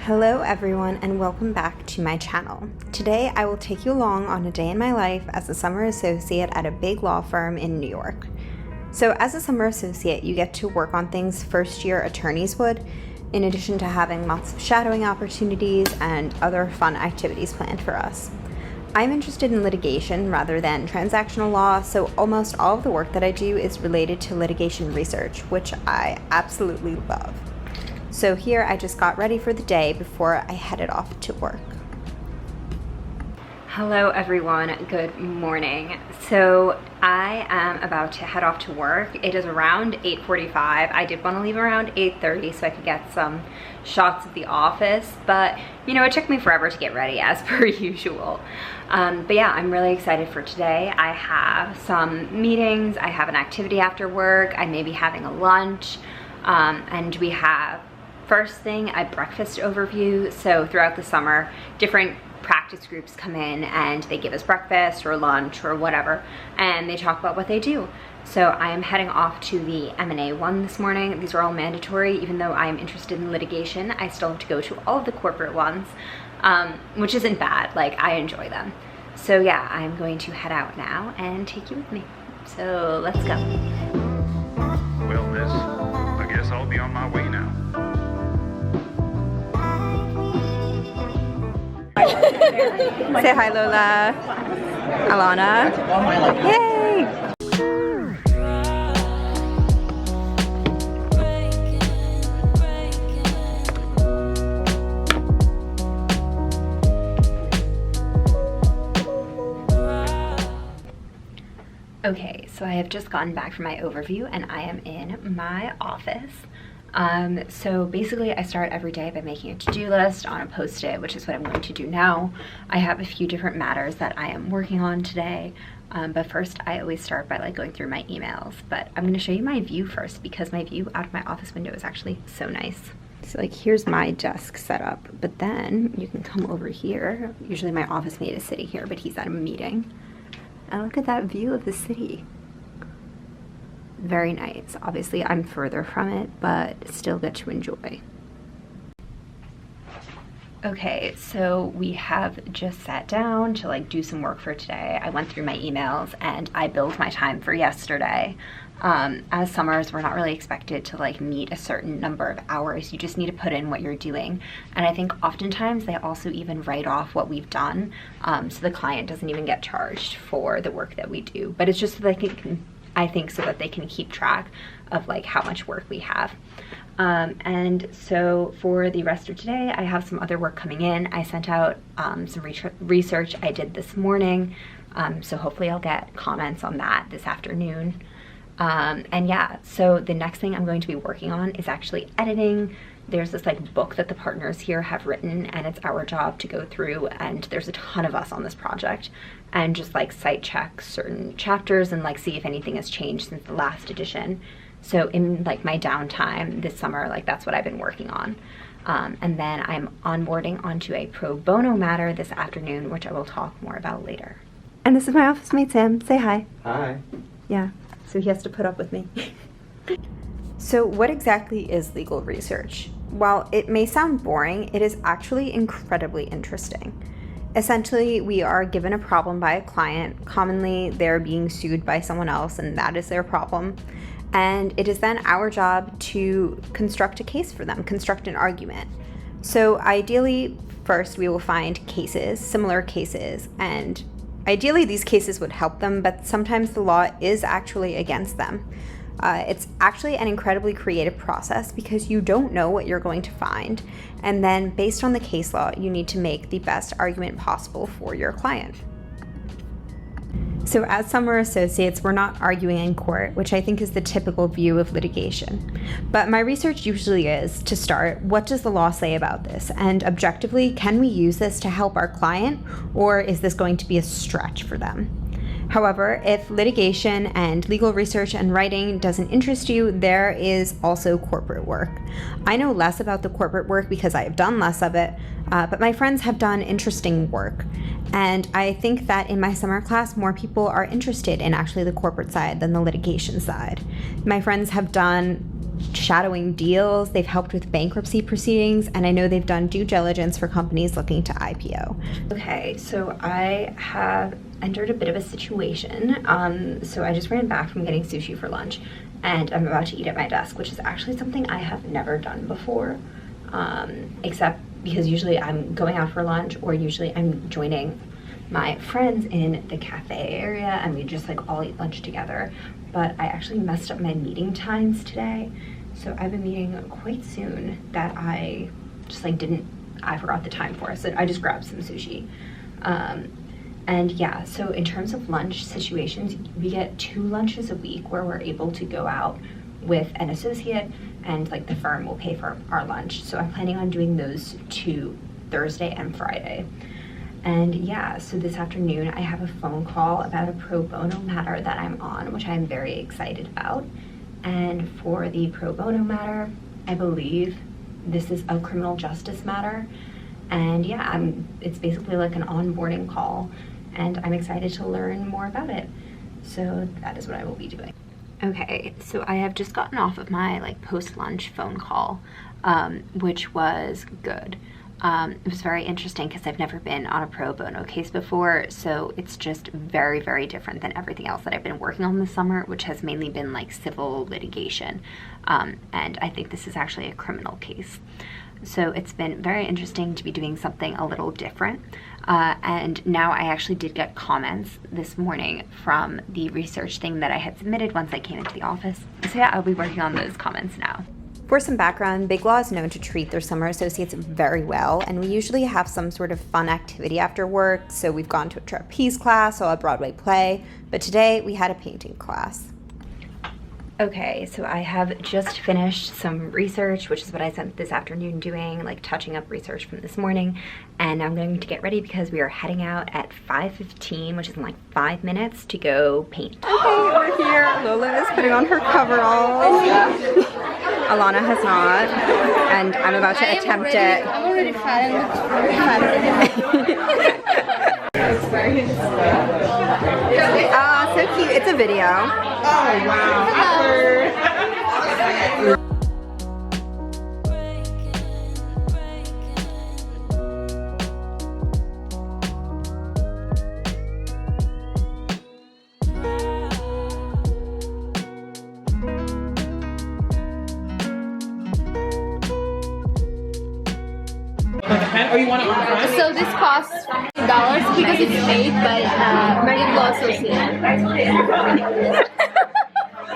Hello everyone and welcome back to my channel. Today I will take you along on a day in my life as a summer associate at a big law firm in New York. So as a summer associate, you get to work on things first-year attorneys would, in addition to having lots of shadowing opportunities and other fun activities planned for us. I'm interested in litigation rather than transactional law, so almost all of the work that I do is related to litigation research, which I absolutely love. So here I just got ready for the day before I headed off to work. Hello everyone, good morning. So I am about to head off to work. It is around 8:45. I did want to leave around 8:30 so I could get some shots of the office, but you know, it took me forever to get ready as per usual. But yeah, I'm really excited for today. I have some meetings, I have an activity after work, I may be having a lunch, and we have first thing a breakfast overview. So throughout the summer, different practice groups come in and they give us breakfast or lunch or whatever, and they talk about what they do. So I am heading off to the M&A one this morning. These are all mandatory. Even though I am interested in litigation, I still have to go to all of the corporate ones, which isn't bad. Like, I enjoy them. So yeah, I'm going to head out now and take you with me. So let's go. Well, miss, I guess I'll be on my way now. Say hi, Lola. Alana. Yay! Okay, so I have just gotten back from my overview and I am in my office. So basically I start every day by making a to-do list on a post-it, which is what I'm going to do now. I have a few different matters that I am working on today, but first I always start by going through my emails. But I'm going to show you my view first because my view out of my office window is actually so nice. So here's my desk set up, but then you can come over here. Usually my office mate is sitting here, but he's at a meeting. And look at that view of the city. Very nice. Obviously I'm further from it, but still get to enjoy. Okay, so we have just sat down to do some work for today. I went through my emails and I billed my time for yesterday. As summers, we're not really expected to meet a certain number of hours. You just need to put in what you're doing. And I think oftentimes they also even write off what we've done, so the client doesn't even get charged for the work that we do. But it's just so they can, I think, so that they can keep track of how much work we have. And so for the rest of today, I have some other work coming in. I sent out some research I did this morning, so hopefully I'll get comments on that this afternoon. And yeah, so the next thing I'm going to be working on is actually editing. There's this book that the partners here have written, and it's our job to go through, and there's a ton of us on this project, and just site check certain chapters and see if anything has changed since the last edition. So in my downtime this summer, that's what I've been working on. And then I'm onboarding onto a pro bono matter this afternoon, which I will talk more about later. And this is my office mate, Sam. Say hi. Hi. Yeah, so he has to put up with me. So what exactly is legal research? While it may sound boring, it is actually incredibly interesting. Essentially, we are given a problem by a client. Commonly, they're being sued by someone else, and that is their problem. And it is then our job to construct a case for them, construct an argument. So ideally, first we will find cases, similar cases, and ideally these cases would help them, but sometimes the law is actually against them. It's actually an incredibly creative process because you don't know what you're going to find, and then based on the case law, you need to make the best argument possible for your client. So as summer associates, we're not arguing in court, which I think is the typical view of litigation. But my research usually is, to start, what does the law say about this? And objectively, can we use this to help our client, or is this going to be a stretch for them? However, if litigation and legal research and writing doesn't interest you, there is also corporate work. I know less about the corporate work because I have done less of it, but my friends have done interesting work. And I think that in my summer class, more people are interested in actually the corporate side than the litigation side. My friends have done shadowing deals, they've helped with bankruptcy proceedings, and I know they've done due diligence for companies looking to IPO. Okay, so I have entered a bit of a situation. So I just ran back from getting sushi for lunch, and I'm about to eat at my desk, which is actually something I have never done before, except because usually I'm going out for lunch, or usually I'm joining my friends in the cafe area and we just like all eat lunch together. But I actually messed up my meeting times today, so I've been meeting quite soon that I just like I forgot the time for, so I just grabbed some sushi. And yeah, so in terms of lunch situations, we get 2 lunches a week where we're able to go out with an associate, and like the firm will pay for our lunch. So I'm planning on doing those 2 Thursday and Friday. And yeah, so this afternoon I have a phone call about a pro bono matter that I'm on, which I'm very excited about. And for the pro bono matter, I believe this is a criminal justice matter. And yeah, it's basically like an onboarding call, and I'm excited to learn more about it. So that is what I will be doing. Okay, so I have just gotten off of my like post-lunch phone call, which was good. It was very interesting because I've never been on a pro bono case before, so it's just very, very different than everything else that I've been working on this summer, which has mainly been like civil litigation, and I think this is actually a criminal case. So it's been very interesting to be doing something a little different, and now I actually did get comments this morning from the research thing that I had submitted once I came into the office. So yeah, I'll be working on those comments now. For some background, BigLaw is known to treat their summer associates very well, and we usually have some sort of fun activity after work. So we've gone to a trapeze class or a Broadway play, but today we had a painting class. Okay, so I have just finished some research, which is what I spent this afternoon doing, like touching up research from this morning, and I'm going to get ready because we are heading out at 5:15, which is in like 5 minutes, to go paint. Okay, we're here. Lola is putting on her coveralls. Alana has not, and I'm about to attempt it. I'm already fat. So cute. It's a video. Oh wow. Or you want it on front? So this costs $50 because it's made by BigLaw Associate.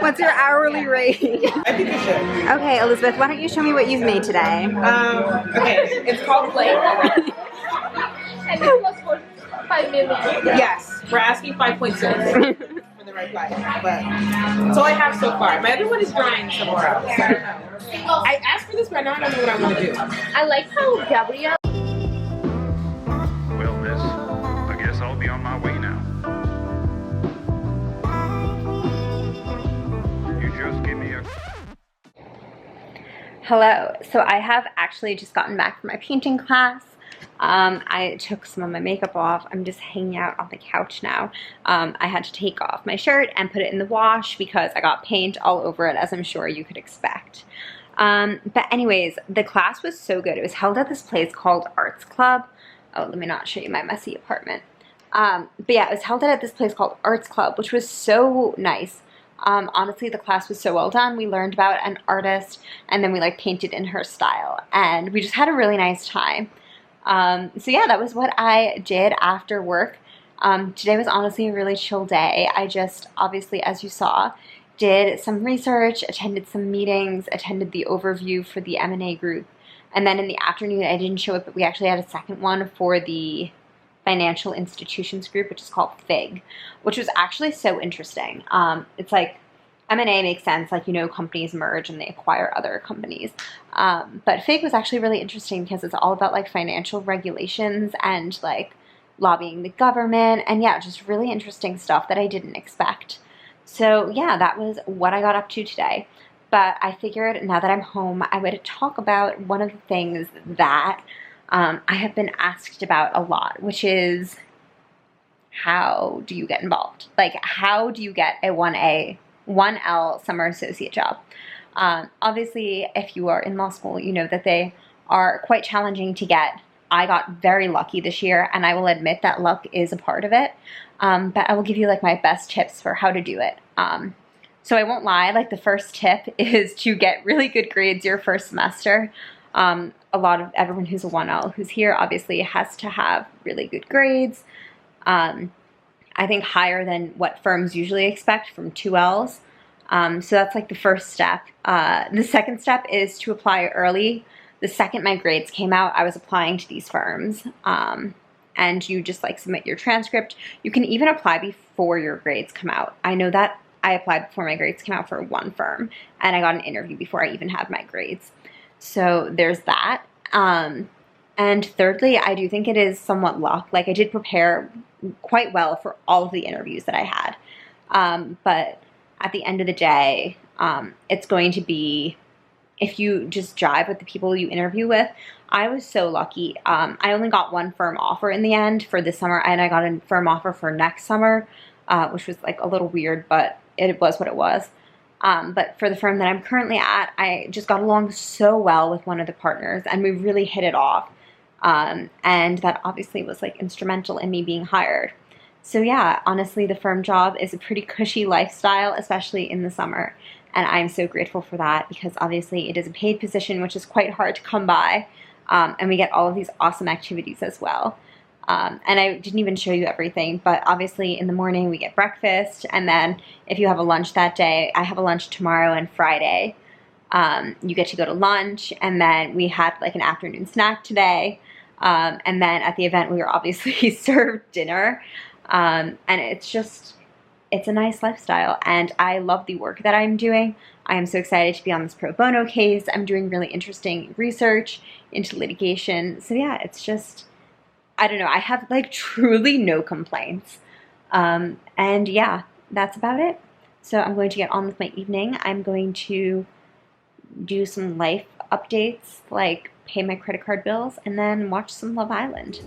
What's your hourly rate? I think you should. Okay, Elizabeth, why don't you show me what you've made today? Okay, it's called Play. And it was for $5 million. Yes, we're asking 5.6 for the right price, but that's all I have so far. My other one is drying somewhere else. I don't know. I asked for this, but now I don't know what I want to do. I like how Gabrielle. Well, miss, I guess I'll be on my way now. You just give me a... Hello. So I have actually just gotten back from my painting class. I took some of my makeup off. I'm just hanging out on the couch now. I had to take off my shirt and put it in the wash because I got paint all over it, as I'm sure you could expect. But anyways, the class was so good. It was held at this place called Arts Club. Oh, let me not show you my messy apartment. But yeah, it was held at this place called Arts Club, which was so nice. Honestly, the class was so well done. We learned about an artist, and then we like painted in her style, and we just had a really nice time. So yeah, that was what I did after work. Today was honestly a really chill day. I just, obviously, as you saw, did some research, attended some meetings, attended the overview for the M&A group, and then in the afternoon, I didn't show up, but we actually had a second one for the financial institutions group, which is called FIG, which was actually so interesting. It's like M&A makes sense, like, you know, companies merge and they acquire other companies. But FIG was actually really interesting because it's all about like financial regulations and like lobbying the government, and yeah, just really interesting stuff that I didn't expect. So yeah, that was what I got up to today. But I figured now that I'm home, I would talk about one of the things that I have been asked about a lot, which is how do you get involved? Like, how do you get a 1L summer associate job? Obviously, if you are in law school, you know that they are quite challenging to get. I got very lucky this year, and I will admit that luck is a part of it. But I will give you like my best tips for how to do it. So I won't lie, like the first tip is to get really good grades your first semester. A lot of everyone who's a 1L who's here obviously has to have really good grades. I think higher than what firms usually expect from 2Ls. So that's like the first step. The second step is to apply early. The second my grades came out, I was applying to these firms. And you just like submit your transcript. You can even apply before your grades come out. I know that I applied before my grades came out for one firm, and I got an interview before I even had my grades. So there's that. And thirdly, I do think it is somewhat luck. Like I did prepare quite well for all of the interviews that I had. But at the end of the day, it's going to be, if you just jive with the people you interview with. I was so lucky. I only got one firm offer in the end for this summer, and I got a firm offer for next summer, which was like a little weird, but it was what it was. But for the firm that I'm currently at, I just got along so well with one of the partners, and we really hit it off. And that obviously was like instrumental in me being hired. So yeah, honestly, the firm job is a pretty cushy lifestyle, especially in the summer. And I'm so grateful for that, because obviously it is a paid position, which is quite hard to come by. And we get all of these awesome activities as well. And I didn't even show you everything, but obviously in the morning we get breakfast, and then if you have a lunch that day, I have a lunch tomorrow and Friday. You get to go to lunch, and then we had like an afternoon snack today. And then at the event we were obviously served dinner. And it's a nice lifestyle, and I love the work that I'm doing. I am so excited to be on this pro bono case. I'm doing really interesting research into litigation. So yeah, it's just, I don't know, I have like truly no complaints. And yeah, that's about it. So I'm going to get on with my evening. I'm going to do some life updates, like pay my credit card bills, and then watch some Love Island.